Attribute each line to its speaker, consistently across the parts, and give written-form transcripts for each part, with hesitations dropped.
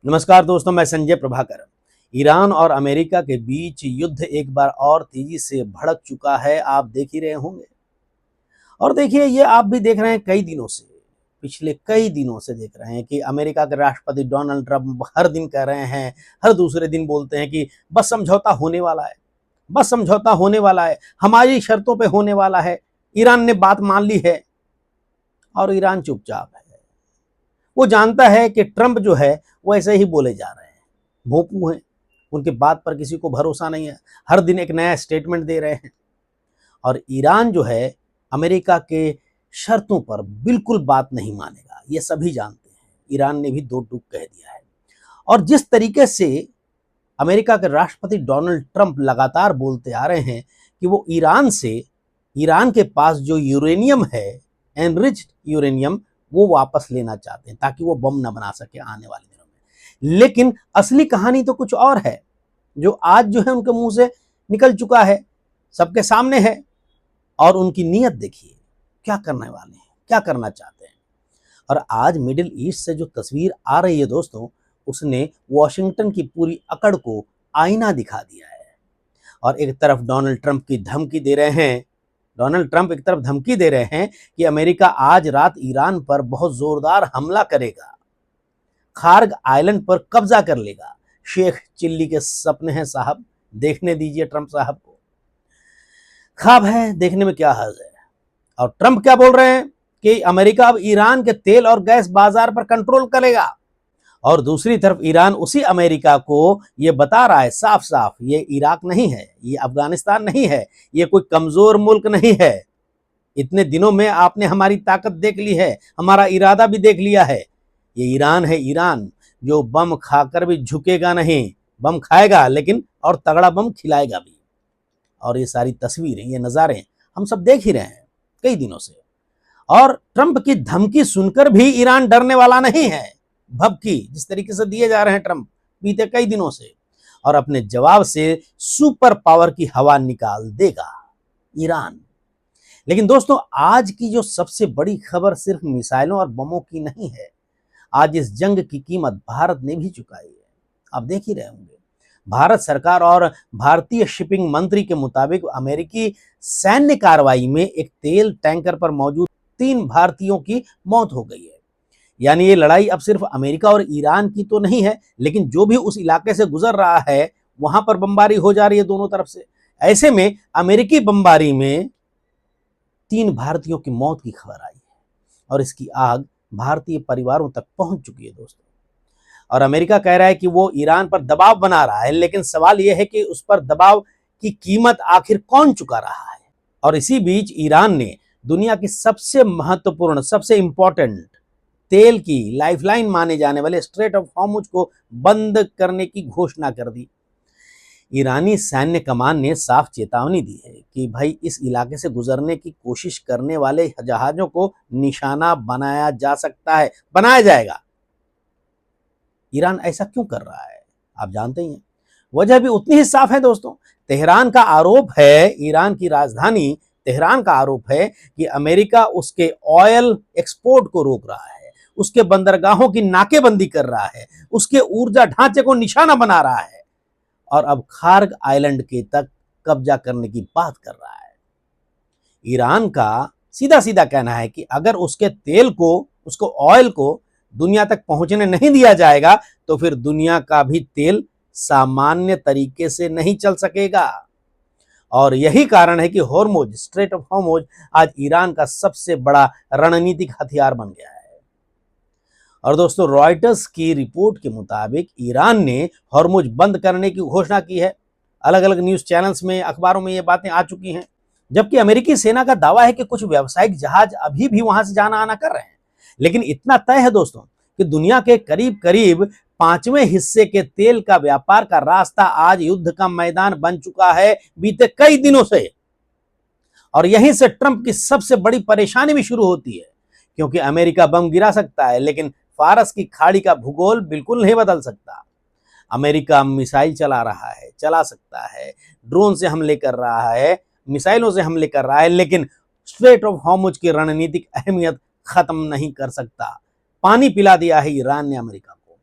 Speaker 1: नमस्कार दोस्तों, मैं संजय प्रभाकर। ईरान और अमेरिका के बीच युद्ध एक बार और तेजी से भड़क चुका है, आप देख ही रहे होंगे। और देखिए, ये आप भी देख रहे हैं कई दिनों से, पिछले कई दिनों से देख रहे हैं कि अमेरिका के राष्ट्रपति डोनाल्ड ट्रंप हर दिन कह रहे हैं, हर दूसरे दिन बोलते हैं कि बस समझौता होने वाला है, बस समझौता होने वाला है, हमारी शर्तों पे होने वाला है, ईरान ने बात मान ली है। और ईरान चुपचाप है। वो जानता है कि ट्रंप जो है वो ऐसे ही बोले जा रहे हैं, भोंपू हैं, उनके बात पर किसी को भरोसा नहीं है, हर दिन एक नया स्टेटमेंट दे रहे हैं। और ईरान जो है अमेरिका के शर्तों पर बिल्कुल बात नहीं मानेगा, ये सभी जानते हैं। ईरान ने भी दो टूक कह दिया है। और जिस तरीके से अमेरिका के राष्ट्रपति डोनाल्ड ट्रंप लगातार बोलते आ रहे हैं कि वो ईरान के पास जो यूरेनियम है, एनरिच्ड यूरेनियम, वो वापस लेना चाहते हैं ताकि वो बम ना बना सके आने वाले दिनों में। लेकिन असली कहानी तो कुछ और है, जो आज जो है उनके मुंह से निकल चुका है, सबके सामने है। और उनकी नीयत देखिए, क्या करने वाले हैं, क्या करना चाहते हैं। और आज मिडिल ईस्ट से जो तस्वीर आ रही है दोस्तों, उसने वॉशिंगटन की पूरी अकड़ को आईना दिखा दिया है। और एक तरफ डोनाल्ड ट्रंप की धमकी दे रहे हैं, डोनाल्ड ट्रंप एक तरफ धमकी दे रहे हैं कि अमेरिका आज रात ईरान पर बहुत जोरदार हमला करेगा, खार्ग आइलैंड पर कब्जा कर लेगा। शेख चिल्ली के सपने हैं साहब, देखने दीजिए ट्रंप साहब को। ख्वाब है, देखने में क्या हर्ज है। और ट्रंप क्या बोल रहे हैं कि अमेरिका अब ईरान के तेल और गैस बाजार पर कंट्रोल करेगा। और दूसरी तरफ ईरान उसी अमेरिका को ये बता रहा है साफ साफ, ये इराक नहीं है, ये अफगानिस्तान नहीं है, ये कोई कमजोर मुल्क नहीं है। इतने दिनों में आपने हमारी ताकत देख ली है, हमारा इरादा भी देख लिया है। ये ईरान है, ईरान जो बम खाकर भी झुकेगा नहीं, बम खाएगा लेकिन और तगड़ा बम खिलाएगा भी। और ये सारी तस्वीरें, ये नज़ारे हम सब देख ही रहे हैं कई दिनों से। और ट्रंप की धमकी सुनकर भी ईरान डरने वाला नहीं है। भभकी जिस तरीके से दिए जा रहे हैं ट्रंप बीते कई दिनों से, और अपने जवाब से सुपर पावर की हवा निकाल देगा ईरान। लेकिन दोस्तों, आज की जो सबसे बड़ी खबर सिर्फ मिसाइलों और बमों की नहीं है। आज इस जंग की कीमत भारत ने भी चुकाई है, आप देख ही रहे होंगे। भारत सरकार और भारतीय शिपिंग मंत्री के मुताबिक अमेरिकी सैन्य कार्रवाई में एक तेल टैंकर पर मौजूद 3 भारतीयों की मौत हो गई है। यानी ये लड़ाई अब सिर्फ अमेरिका और ईरान की तो नहीं है, लेकिन जो भी उस इलाके से गुजर रहा है वहां पर बमबारी हो जा रही है दोनों तरफ से। ऐसे में अमेरिकी बमबारी में 3 भारतीयों की मौत की खबर आई है, और इसकी आग भारतीय परिवारों तक पहुंच चुकी है दोस्तों। और अमेरिका कह रहा है कि वो ईरान पर दबाव बना रहा है, लेकिन सवाल यह है कि उस पर दबाव की कीमत आखिर कौन चुका रहा है। और इसी बीच ईरान ने दुनिया की सबसे महत्वपूर्ण, सबसे इंपॉर्टेंट तेल की लाइफलाइन माने जाने वाले स्ट्रेट ऑफ हॉर्मुज को बंद करने की घोषणा कर दी। ईरानी सैन्य कमान ने साफ चेतावनी दी है कि भाई इस इलाके से गुजरने की कोशिश करने वाले जहाजों को निशाना बनाया जा सकता है, बनाया जाएगा। ईरान ऐसा क्यों कर रहा है आप जानते ही हैं, वजह भी उतनी ही साफ है दोस्तों। तेहरान का आरोप है, ईरान की राजधानी तेहरान का आरोप है कि अमेरिका उसके ऑयल एक्सपोर्ट को रोक रहा है, उसके बंदरगाहों की नाकेबंदी कर रहा है, उसके ऊर्जा ढांचे को निशाना बना रहा है, और अब खार्ग आइलैंड के तक कब्जा करने की बात कर रहा है। ईरान का सीधा सीधा कहना है कि अगर उसके तेल को, उसको ऑयल को दुनिया तक पहुंचने नहीं दिया जाएगा तो फिर दुनिया का भी तेल सामान्य तरीके से नहीं चल सकेगा। और यही कारण है कि हॉर्मुज, स्ट्रेट ऑफ हॉर्मुज आज ईरान का सबसे बड़ा रणनीतिक हथियार बन गया है। और दोस्तों, रॉयटर्स की रिपोर्ट के मुताबिक ईरान ने हॉर्मुज बंद करने की घोषणा की है। अलग अलग न्यूज चैनल्स में, अखबारों में ये बातें आ चुकी हैं। जबकि अमेरिकी सेना का दावा है कि कुछ व्यावसायिक जहाज अभी भी वहां से जाना आना कर रहे हैं। लेकिन इतना तय है दोस्तों कि दुनिया के करीब करीब 5वें हिस्से के तेल का व्यापार का रास्ता आज युद्ध का मैदान बन चुका है बीते कई दिनों से। और यहीं से ट्रंप की सबसे बड़ी परेशानी भी शुरू होती है, क्योंकि अमेरिका बम गिरा सकता है लेकिन फारस की खाड़ी का भूगोल बिल्कुल नहीं बदल सकता। अमेरिका मिसाइल चला रहा है, चला सकता है, ड्रोन से हमले कर रहा है, मिसाइलों से हमले कर रहा है, लेकिन स्ट्रेट ऑफ हॉर्मुज की रणनीतिक अहमियत खत्म नहीं कर सकता। पानी पिला दिया है ईरान ने अमेरिका को।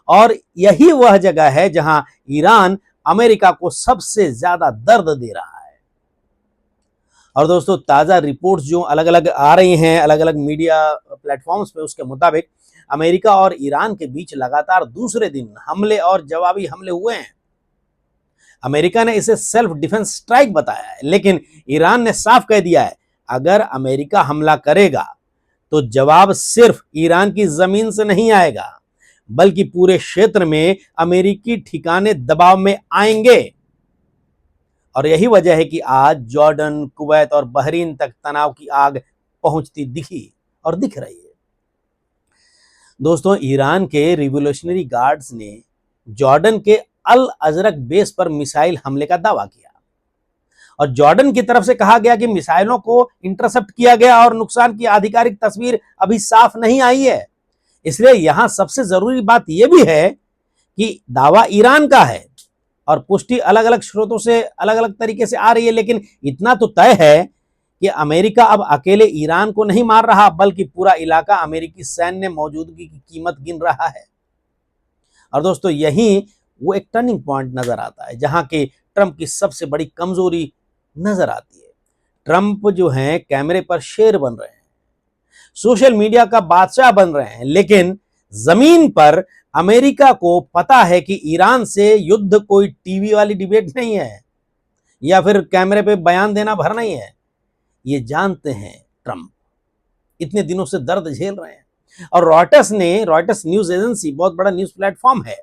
Speaker 1: और यही वह जगह है जहां ईरान अमेरिका को सबसे ज्यादा दर्द दे रहा है। और दोस्तों, ताजा रिपोर्ट्स जो अलग अलग आ रही हैं अलग अलग मीडिया प्लेटफॉर्म्स पे, उसके मुताबिक अमेरिका और ईरान के बीच लगातार दूसरे दिन हमले और जवाबी हमले हुए हैं। अमेरिका ने इसे सेल्फ डिफेंस स्ट्राइक बताया है, लेकिन ईरान ने साफ कह दिया है अगर अमेरिका हमला करेगा तो जवाब सिर्फ ईरान की जमीन से नहीं आएगा, बल्कि पूरे क्षेत्र में अमेरिकी ठिकाने दबाव में आएंगे। और यही वजह है कि आज जॉर्डन, कुवैत और बहरीन तक तनाव की आग पहुंचती दिखी और दिख रही है। दोस्तों, ईरान के रिवॉल्यूशनरी गार्ड्स ने जॉर्डन के अल अजरक बेस पर मिसाइल हमले का दावा किया और जॉर्डन की तरफ से कहा गया कि मिसाइलों को इंटरसेप्ट किया गया और नुकसान की आधिकारिक तस्वीर अभी साफ नहीं आई है। इसलिए यहां सबसे जरूरी बात यह भी है कि दावा ईरान का है और पुष्टि अलग अलग स्रोतों से अलग अलग तरीके से आ रही है, लेकिन इतना तो तय है कि अमेरिका अब अकेले ईरान को नहीं मार रहा, बल्कि पूरा इलाका अमेरिकी सैन्य मौजूदगी की कीमत गिन रहा है। और दोस्तों, यही वो एक टर्निंग पॉइंट नजर आता है जहां की ट्रंप की सबसे बड़ी कमजोरी नजर आती है। ट्रंप जो हैं कैमरे पर शेर बन रहे हैं, सोशल मीडिया का बादशाह बन रहे हैं, लेकिन जमीन पर अमेरिका को पता है कि ईरान से युद्ध कोई टीवी वाली डिबेट नहीं है या फिर कैमरे पे बयान देना भर नहीं है। ये जानते हैं ट्रंप, इतने दिनों से दर्द झेल रहे हैं। और रॉयटर्स न्यूज एजेंसी बहुत बड़ा न्यूज प्लेटफॉर्म है,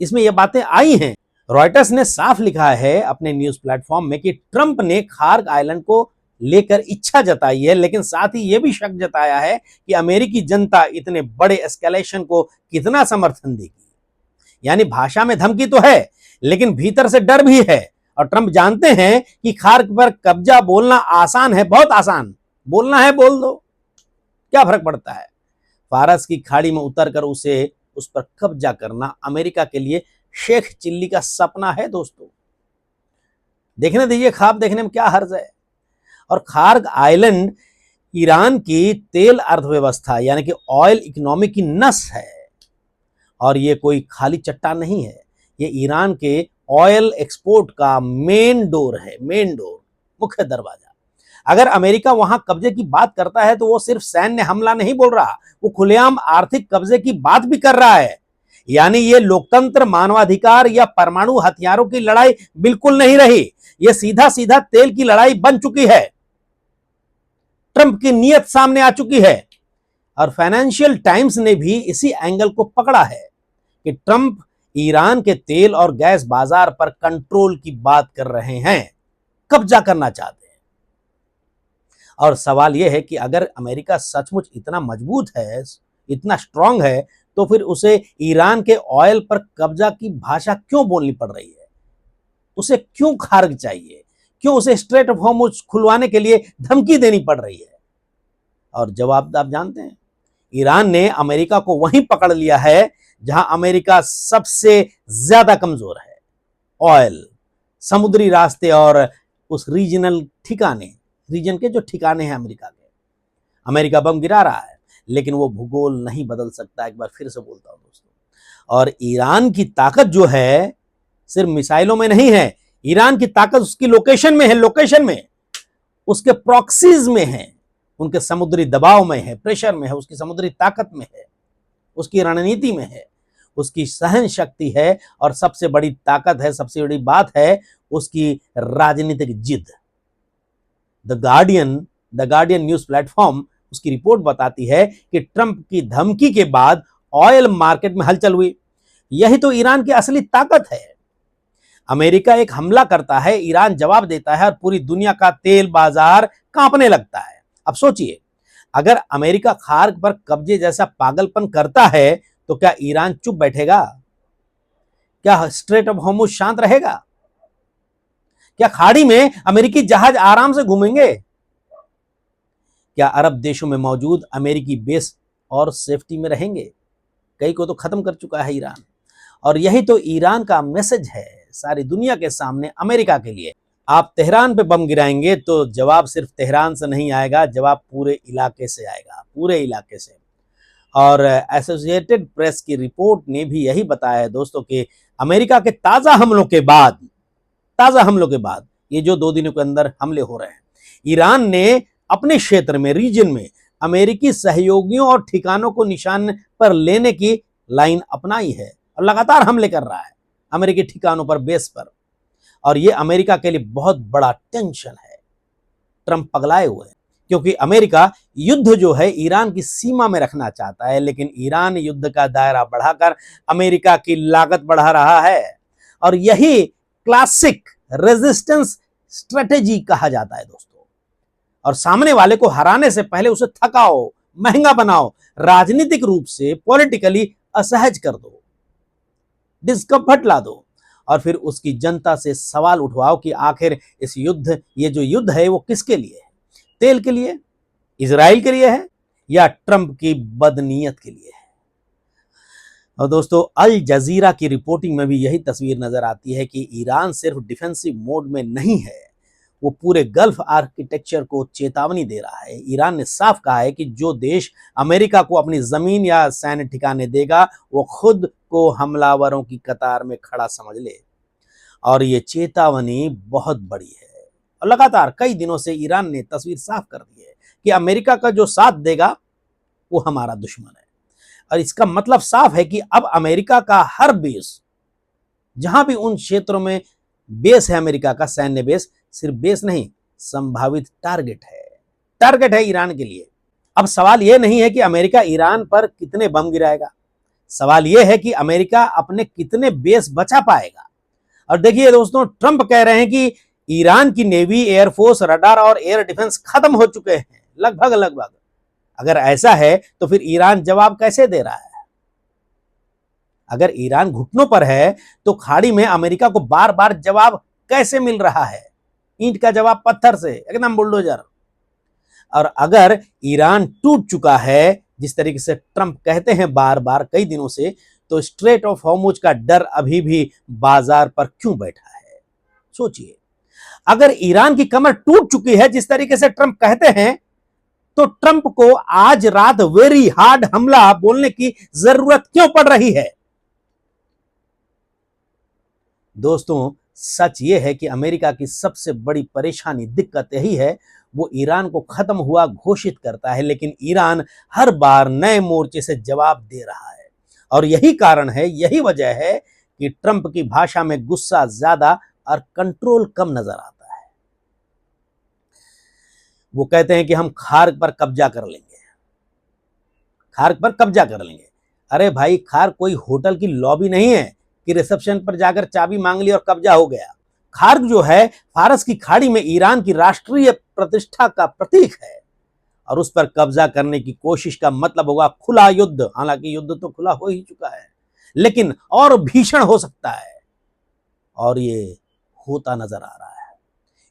Speaker 1: इसमें ये बातें आई हैं। रॉयटर्स ने साफ लिखा है अपने न्यूज प्लेटफॉर्म में कि ट्रंप ने खार्ग आइलैंड को लेकर इच्छा जताई है, लेकिन साथ ही यह भी शक जताया है कि अमेरिकी जनता इतने बड़े एस्केलेशन को कितना समर्थन देगी। यानी भाषा में धमकी तो है, लेकिन भीतर से डर भी है। और ट्रंप जानते हैं कि खार्ग पर कब्जा बोलना आसान है, बहुत आसान, बोलना है बोल दो, क्या फर्क पड़ता है। फारस की खाड़ी में उतरकर उस पर कब्जा करना अमेरिका के लिए शेख चिल्ली का सपना है। दोस्तों, देखने दीजिए, ख्वाब देखने में क्या हर्ज है। और खार्ग आइलैंड ईरान की तेल अर्थव्यवस्था यानी कि ऑयल इकोनॉमी की नस है और ये कोई खाली चट्टान नहीं है, ये ईरान के ऑयल एक्सपोर्ट का मेन डोर है, मुख्य दरवाजा। अगर अमेरिका वहां कब्जे की बात करता है तो वो सिर्फ सैन्य हमला नहीं बोल रहा, वो खुलेआम आर्थिक कब्जे की बात भी कर रहा है। यानी ये लोकतंत्र, मानवाधिकार या परमाणु हथियारों की लड़ाई बिल्कुल नहीं रही, ये सीधा सीधा तेल की लड़ाई बन चुकी है। ट्रंप की नीयत सामने आ चुकी है और फाइनेंशियल टाइम्स ने भी इसी एंगल को पकड़ा है कि ट्रंप ईरान के तेल और गैस बाजार पर कंट्रोल की बात कर रहे हैं, कब्जा करना चाहते हैं। और सवाल यह है कि अगर अमेरिका सचमुच इतना मजबूत है, इतना स्ट्रांग है, तो फिर उसे ईरान के ऑयल पर कब्जा की भाषा क्यों बोलनी पड़ रही है? उसे क्यों खार्ग चाहिए? क्यों उसे स्ट्रेट ऑफ हॉर्मुज खुलवाने के लिए धमकी देनी पड़ रही है? और जवाब आप जानते हैं, ईरान ने अमेरिका को वहीं पकड़ लिया है जहां अमेरिका सबसे ज्यादा कमजोर है। ऑयल, समुद्री रास्ते और उस रीजन के जो ठिकाने हैं अमेरिका के। अमेरिका बम गिरा रहा है, लेकिन वो भूगोल नहीं बदल सकता। एक बार फिर से बोलता हूं दोस्तों, और ईरान की ताकत जो है सिर्फ मिसाइलों में नहीं है, ईरान की ताकत उसकी लोकेशन में है, उसके प्रॉक्सीज में है, उनके समुद्री दबाव में है, प्रेशर में है, उसकी समुद्री ताकत में है, उसकी रणनीति में है, उसकी सहन शक्ति है और सबसे बड़ी ताकत है, सबसे बड़ी बात है उसकी राजनीतिक जिद। द गार्डियन न्यूज प्लेटफॉर्म उसकी रिपोर्ट बताती है कि ट्रंप की धमकी के बाद ऑयल मार्केट में हलचल हुई। यही तो ईरान की असली ताकत है। अमेरिका एक हमला करता है, ईरान जवाब देता है और पूरी दुनिया का तेल बाजार कांपने लगता है। अब सोचिए, अगर अमेरिका खार्ग पर कब्जे जैसा पागलपन करता है तो क्या ईरान चुप बैठेगा? क्या स्ट्रेट ऑफ हॉर्मुज शांत रहेगा? क्या खाड़ी में अमेरिकी जहाज आराम से घूमेंगे? क्या अरब देशों में मौजूद अमेरिकी बेस और सेफ्टी में रहेंगे? कई को तो खत्म कर चुका है ईरान। और यही तो ईरान का मैसेज है सारी दुनिया के सामने अमेरिका के लिए। आप तेहरान पे बम गिराएंगे तो जवाब सिर्फ तेहरान से नहीं आएगा, जवाब पूरे इलाके से आएगा, पूरे इलाके से। और एसोसिएटेड प्रेस की रिपोर्ट ने भी यही बताया है दोस्तों कि अमेरिका के ताजा हमलों के बाद ये जो 2 दिनों के अंदर हमले हो रहे हैं, ईरान ने अपने क्षेत्र में, रीजन में अमेरिकी सहयोगियों और ठिकानों को निशान पर लेने की लाइन अपनाई है और लगातार हमले कर रहा है अमेरिकी ठिकानों पर, बेस पर। और ये अमेरिका के लिए बहुत बड़ा टेंशन है। ट्रंप पगलाए हुए हैं क्योंकि अमेरिका युद्ध जो है ईरान की सीमा में रखना चाहता है, लेकिन ईरान युद्ध का दायरा बढ़ाकर अमेरिका की लागत बढ़ा रहा है। और यही क्लासिक रेजिस्टेंस स्ट्रेटेजी कहा जाता है दोस्तों। और सामने वाले को हराने से पहले उसे थकाओ, महंगा बनाओ, राजनीतिक रूप से पॉलिटिकली असहज कर दो, डिस्कम्फर्ट ला दो, और फिर उसकी जनता से सवाल उठवाओ कि आखिर ये जो युद्ध है वो किसके लिए है? तेल के लिए, इजराइल के लिए है, या ट्रंप की बदनीयत के लिए है? और दोस्तों, अल जजीरा की रिपोर्टिंग में भी यही तस्वीर नजर आती है कि ईरान सिर्फ डिफेंसिव मोड में नहीं है, वो पूरे गल्फ आर्किटेक्चर को चेतावनी दे रहा है। ईरान ने साफ कहा है कि जो देश अमेरिका को अपनी जमीन या सैन्य ठिकाने देगा वो खुद को हमलावरों की कतार में खड़ा समझ ले। और ये चेतावनी बहुत बड़ी है। और लगातार कई दिनों से ईरान ने तस्वीर साफ कर दी है कि अमेरिका का जो साथ देगा वो हमारा दुश्मन है। और इसका मतलब साफ है कि अब अमेरिका का हर बेस, जहां भी उन क्षेत्रों में बेस है अमेरिका का सैन्य बेस, सिर्फ बेस नहीं, संभावित टारगेट है ईरान के लिए। अब सवाल यह नहीं है कि अमेरिका ईरान पर कितने बम गिराएगा, सवाल यह है कि अमेरिका अपने कितने बेस बचा पाएगा। और देखिए दोस्तों, ट्रंप कह रहे हैं कि ईरान की नेवी, एयरफोर्स, रडार और एयर डिफेंस खत्म हो चुके हैं लगभग। अगर ऐसा है तो फिर ईरान जवाब कैसे दे रहा है? अगर ईरान घुटनों पर है तो खाड़ी में अमेरिका को बार बार जवाब कैसे मिल रहा है? ईंट का जवाब पत्थर से, एकदम बुलडोजर। और अगर ईरान टूट चुका है, जिस तरीके से ट्रंप कहते हैं बार बार कई दिनों से, तो स्ट्रेट ऑफ हॉर्मुज का डर अभी भी बाजार पर क्यों बैठा है? सोचिए, अगर ईरान की कमर टूट चुकी है जिस तरीके से ट्रंप कहते हैं, तो ट्रंप को आज रात वेरी हार्ड हमला बोलने की जरूरत क्यों पड़ रही है? दोस्तों, सच यह है कि अमेरिका की सबसे बड़ी परेशानी, दिक्कत यही है, वो ईरान को खत्म हुआ घोषित करता है, लेकिन ईरान हर बार नए मोर्चे से जवाब दे रहा है। और यही कारण है, यही वजह है कि ट्रंप की भाषा में गुस्सा ज्यादा और कंट्रोल कम नजर आता है। वो कहते हैं कि हम खार्क पर कब्जा कर लेंगे। अरे भाई, खार्क कोई होटल की लॉबी नहीं है कि रिसेप्शन पर जाकर चाबी मांग ली और कब्जा हो गया। खार्क जो है, फारस की खाड़ी में ईरान की राष्ट्रीय प्रतिष्ठा का प्रतीक है, और उस पर कब्जा करने की कोशिश का मतलब होगा खुला युद्ध। हालांकि युद्ध तो खुला हो ही चुका है, लेकिन और भीषण हो सकता है, और ये होता नजर आ रहा है।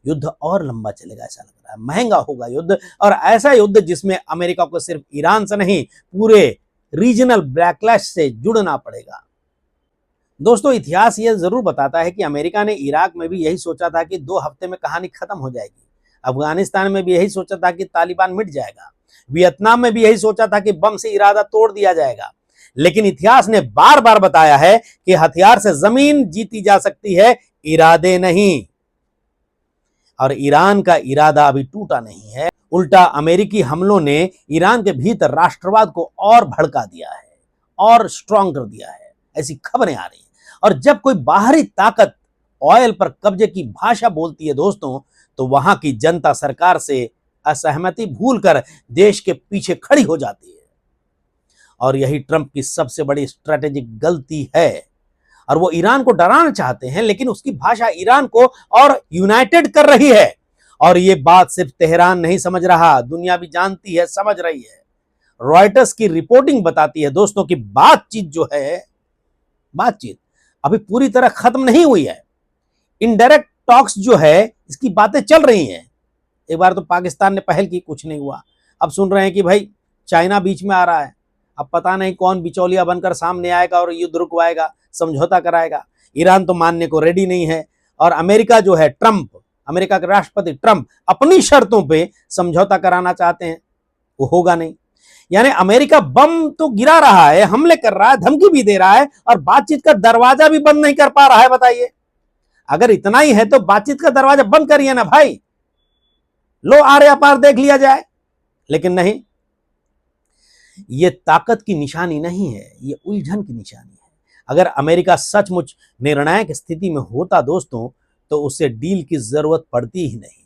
Speaker 1: युद्ध और लंबा चलेगा ऐसा लग रहा है, महंगा होगा युद्ध, और ऐसा युद्ध जिसमें अमेरिका को सिर्फ ईरान से नहीं, पूरे रीजनल बैकलैश से जुड़ना पड़ेगा। दोस्तों, इतिहास यह जरूर बताता है कि अमेरिका ने इराक में भी यही सोचा था कि 2 हफ्ते में कहानी खत्म हो जाएगी। अफगानिस्तान में भी यही सोचा था कि तालिबान मिट जाएगा। वियतनाम में भी यही सोचा था कि बम से इरादा तोड़ दिया जाएगा। लेकिन इतिहास ने बार बार बताया है कि हथियार से जमीन जीती जा सकती है, इरादे नहीं। और ईरान का इरादा अभी टूटा नहीं है, उल्टा अमेरिकी हमलों ने ईरान के भीतर राष्ट्रवाद को और भड़का दिया है और स्ट्रांग कर दिया है, ऐसी खबरें आ रही हैं। और जब कोई बाहरी ताकत ऑयल पर कब्जे की भाषा बोलती है दोस्तों, तो वहां की जनता सरकार से असहमति भूलकर देश के पीछे खड़ी हो जाती है। और यही ट्रंप की सबसे बड़ी स्ट्रेटेजिक गलती है। और वो ईरान को डराना चाहते हैं, लेकिन उसकी भाषा ईरान को और यूनाइटेड कर रही है। और ये बात सिर्फ तेहरान नहीं समझ रहा, दुनिया भी जानती है, समझ रही है। रॉयटर्स की रिपोर्टिंग बताती है दोस्तों कि बातचीत अभी पूरी तरह खत्म नहीं हुई है। इनडायरेक्ट टॉक्स जो है, इसकी बातें चल रही हैं। एक बार तो पाकिस्तान ने पहल की, कुछ नहीं हुआ। अब सुन रहे हैं कि भाई चाइना बीच में आ रहा है। अब पता नहीं कौन बिचौलिया बनकर सामने आएगा और युद्ध रुकवाएगा, समझौता कराएगा। ईरान तो मानने को रेडी नहीं है, और अमेरिका जो है, अमेरिका के राष्ट्रपति ट्रंप अपनी शर्तों पे समझौता कराना चाहते हैं, वो होगा नहीं। यानी अमेरिका बम तो गिरा रहा है, हमले कर रहा है, धमकी भी दे रहा है और बातचीत का दरवाजा भी बंद नहीं कर पा रहा है। बताइए, अगर इतना ही है तो बातचीत का दरवाजा बंद करिए ना भाई, लो आरे अपार देख लिया जाए। लेकिन नहीं, यह ताकत की निशानी नहीं है, यह उलझन की निशानी है। अगर अमेरिका सचमुच निर्णायक स्थिति में होता दोस्तों, तो उसे डील की जरूरत पड़ती ही नहीं।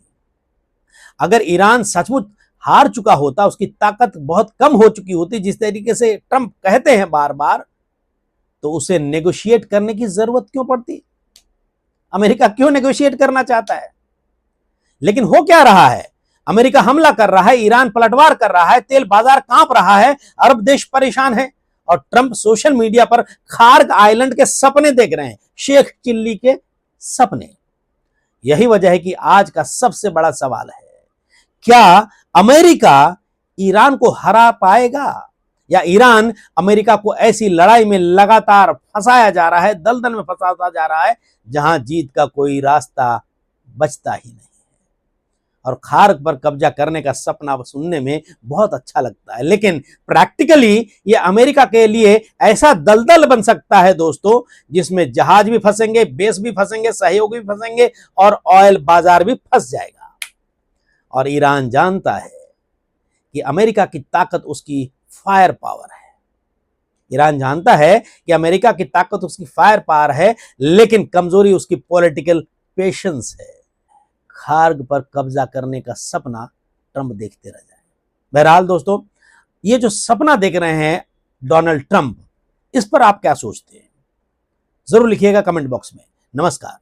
Speaker 1: अगर ईरान सचमुच हार चुका होता, उसकी ताकत बहुत कम हो चुकी होती, जिस तरीके से ट्रंप कहते हैं बार बार, तो उसे नेगोशिएट करने की जरूरत क्यों पड़ती? अमेरिका क्यों नेगोशिएट करना चाहता है? लेकिन हो क्या रहा है? अमेरिका हमला कर रहा है, ईरान पलटवार कर रहा है, तेल बाजार कांप रहा है, अरब देश परेशान है और ट्रंप सोशल मीडिया पर खार्ग आइलैंड के सपने देख रहे हैं, शेख चिल्ली के सपने। यही वजह है कि आज का सबसे बड़ा सवाल है, क्या अमेरिका ईरान को हरा पाएगा, या ईरान अमेरिका को ऐसी लड़ाई में लगातार फंसाया जा रहा है, दलदल में फंसाता जा रहा है, जहां जीत का कोई रास्ता बचता ही नहीं। और खार्ग पर कब्जा करने का सपना सुनने में बहुत अच्छा लगता है, लेकिन प्रैक्टिकली ये अमेरिका के लिए ऐसा दलदल बन सकता है दोस्तों, जिसमें जहाज भी फंसेंगे, बेस भी फंसेंगे, सहयोग भी फंसेंगे और ऑयल बाजार भी फंस जाएगा। और ईरान जानता है कि अमेरिका की ताकत उसकी फायर पावर है। ईरान जानता है कि अमेरिका की ताकत उसकी फायर पावर है, लेकिन कमजोरी उसकी पॉलिटिकल पेशेंस है। खार्ग पर कब्जा करने का सपना ट्रंप देखते रह जाए। बहरहाल दोस्तों, ये जो सपना देख रहे हैं डोनाल्ड ट्रंप, इस पर आप क्या सोचते हैं? जरूर लिखिएगा कमेंट बॉक्स में। नमस्कार।